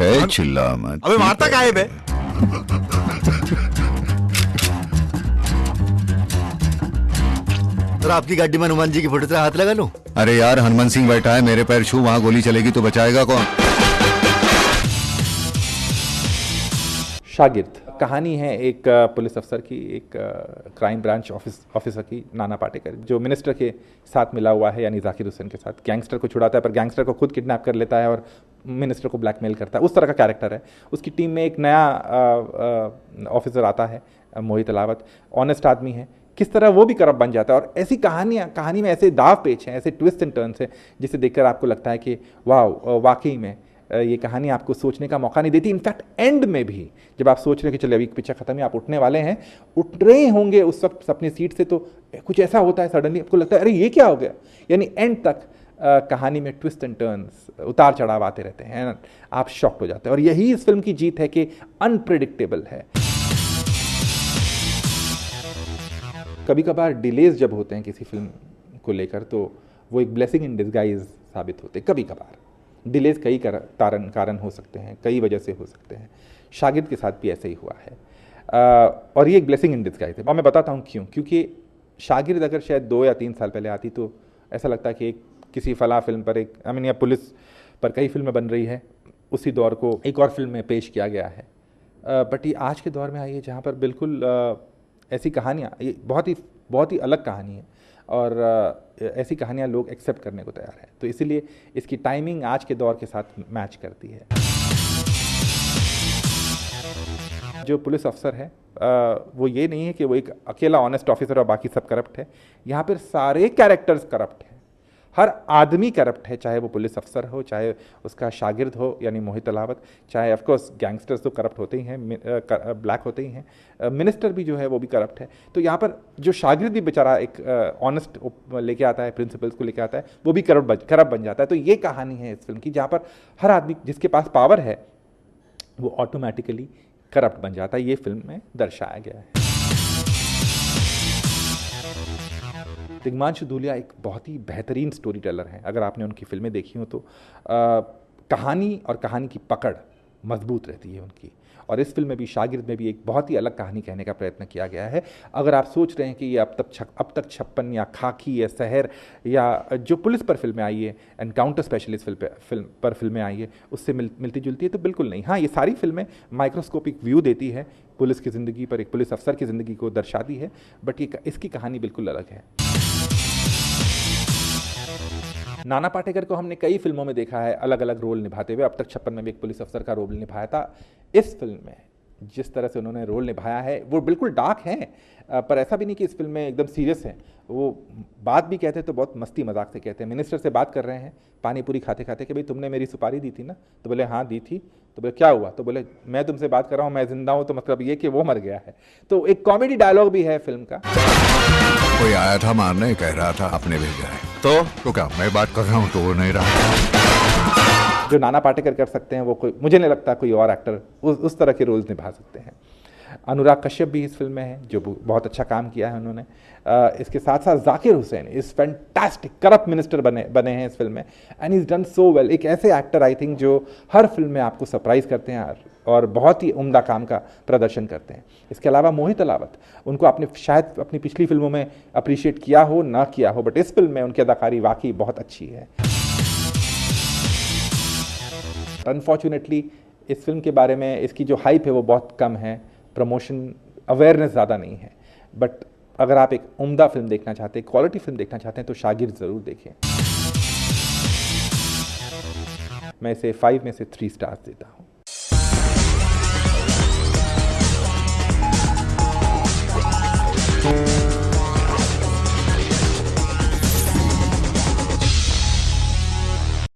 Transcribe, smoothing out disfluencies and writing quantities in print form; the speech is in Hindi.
है, चिल्ला मत। अबे मारता क्या है बे? तो आपकी गाड़ी में हनुमान जी की फोटो हाथ लगा लो। अरे यार, हनुमान सिंह बैठा है, मेरे पैर छू, वहां गोली चलेगी तो बचाएगा कौन? शागिर्द कहानी है एक पुलिस अफसर की, एक क्राइम ब्रांच ऑफिसर की, नाना पाटेकर, जो मिनिस्टर के साथ मिला हुआ है, यानी जाकिर हुसैन के साथ। गैंगस्टर को छुड़ाता है, पर गैंगस्टर को खुद किडनैप कर लेता है और मिनिस्टर को ब्लैकमेल करता है। उस तरह का कैरेक्टर है। उसकी टीम में एक नया ऑफिसर आता है, मोहित अलावत, ऑनेस्ट आदमी है। किस तरह वो भी करप्ट बन जाता है। और ऐसी कहानी में ऐसे दाव पेच हैं, ऐसे ट्विस्ट एंड टर्न्स हैं, जिसे देखकर आपको लगता है कि वाह, वाकई में ये कहानी आपको सोचने का मौका नहीं देती। इनफैक्ट एंड में भी जब आप सोच रहे हैं कि चलिए अभी पिक्चर खत्म है, आप उठने वाले हैं, उठ रहे होंगे उस वक्त अपनी सीट से, तो कुछ ऐसा होता है सडनली, आपको लगता है अरे ये क्या हो गया। यानी एंड तक कहानी में ट्विस्ट एंड टर्न्स, उतार चढ़ाव आते रहते हैं, आप शॉक्ड हो जाते हैं। और यही इस फिल्म की जीत है कि अनप्रेडिक्टेबल है। कभी कभार डिलेज जब होते हैं किसी फिल्म को लेकर, तो वो एक ब्लेसिंग इन डिस्गाइज साबित होते हैं। कभी कभार डिलेज कई कारण हो सकते हैं, कई वजह से हो सकते हैं। शागिर्द के साथ भी ऐसा ही हुआ है, और ये एक ब्लेसिंग इन डिस्गाइज है। और मैं बताता हूँ क्यों। क्योंकि शागिर्द अगर शायद 2 या 3 साल पहले आती तो ऐसा लगता है कि एक किसी फला फिल्म पर, एक या पुलिस पर कई फिल्में बन रही है, उसी दौर को एक और फिल्म में पेश किया गया है। बट ये आज के दौर में आई है जहाँ पर बिल्कुल ऐसी कहानियाँ, ये बहुत ही अलग कहानी है, और ऐसी कहानियाँ लोग एक्सेप्ट करने को तैयार हैं। तो इसीलिए इसकी टाइमिंग आज के दौर के साथ मैच करती है। जो पुलिस अफसर है वो ये नहीं है कि वो एक अकेला ऑनेस्ट ऑफिसर और बाकी सब करप्ट है। यहाँ पर सारे कैरेक्टर्स करप्ट हैं, हर आदमी करप्ट है, चाहे वो पुलिस अफसर हो, चाहे उसका शागिर्द हो यानी मोहित अलावत, चाहे ऑफकोर्स गैंगस्टर्स तो करप्ट होते ही हैं, ब्लैक होते ही हैं, मिनिस्टर भी जो है वो भी करप्ट है। तो यहाँ पर जो शागिर्द भी बेचारा एक ऑनेस्ट लेके आता है, प्रिंसिपल्स को लेके आता है, वो भी करप्ट बन जाता है। तो ये कहानी है इस फिल्म की, जहाँ पर हर आदमी जिसके पास पावर है वो ऑटोमेटिकली करप्ट बन जाता है। ये फिल्म में दर्शाया गया है। दिग्मांशु धूलिया एक बहुत ही बेहतरीन स्टोरी टेलर हैं। अगर आपने उनकी फिल्में देखी हो तो कहानी और कहानी की पकड़ मजबूत रहती है उनकी। और इस फिल्म में भी, शागिर्द में भी, एक बहुत ही अलग कहानी कहने का प्रयत्न किया गया है। अगर आप सोच रहे हैं कि ये अब तक 56 या खाकी या शहर या जो पुलिस पर फिल्में आई है, एनकाउंटर स्पेशलिस्ट फिल्म पर फिल्में आई है, उससे मिलती जुलती है, तो बिल्कुल नहीं। हाँ, ये सारी फिल्में माइक्रोस्कोपिक व्यू देती है पुलिस की ज़िंदगी पर, एक पुलिस अफसर की ज़िंदगी को दर्शाती है, बट इसकी कहानी बिल्कुल अलग है। नाना पाटेकर को हमने कई फिल्मों में देखा है अलग अलग रोल निभाते हुए। अब तक 56 में भी एक पुलिस अफसर का रोल निभाया था। इस फिल्म में जिस तरह से उन्होंने रोल निभाया है वो बिल्कुल डार्क है, पर ऐसा भी नहीं कि इस फिल्म में एकदम सीरियस है। वो बात भी कहते हैं तो बहुत मस्ती मजाक से कहते हैं। मिनिस्टर से बात कर रहे हैं पानी पूरी खाते खाते कि भाई तुमने मेरी सुपारी दी थी ना, तो बोले हाँ दी थी। तो बोले क्या हुआ, तो बोले मैं तुमसे बात कर रहा हूँ, मैं जिंदा हूँ, तो मतलब ये कि वो मर गया है। तो एक कॉमेडी डायलॉग भी है फिल्म का। कोई आया था मारने, कह रहा था आपने भेजा है, तो क्या मैं बात कर रहा हूँ तो वो नहीं रहा। जो नाना पाटेकर कर सकते हैं वो कोई, मुझे नहीं लगता कोई और एक्टर उस तरह के रोल्स निभा सकते हैं। अनुराग कश्यप भी इस फिल्म में है, जो बहुत अच्छा काम किया है उन्होंने। इसके साथ साथ जाकिर हुसैन इस फैंटास्टिक करप्ट मिनिस्टर बने हैं इस फिल्म में, and is done so well. एक ऐसे एक्टर आई थिंक जो हर फिल्म में आपको सरप्राइज करते हैं और बहुत ही उम्दा काम का प्रदर्शन करते हैं। इसके अलावा मोहित अलावत, उनको आपने शायद अपनी पिछली फिल्मों में अप्रिशिएट किया हो ना किया हो, बट इस फिल्म में उनकी अदाकारी वाकई बहुत अच्छी है। अनफॉर्चुनेटली इस फिल्म के बारे में इसकी जो हाइप है वो बहुत कम है, प्रमोशन अवेयरनेस ज़्यादा नहीं है। बट अगर आप एक उम्दा फिल्म देखना चाहते हैं, क्वालिटी फिल्म देखना चाहते हैं, तो शागिर्द ज़रूर देखें। मैं इसे 5 में से 3 स्टार्स देता हूँ।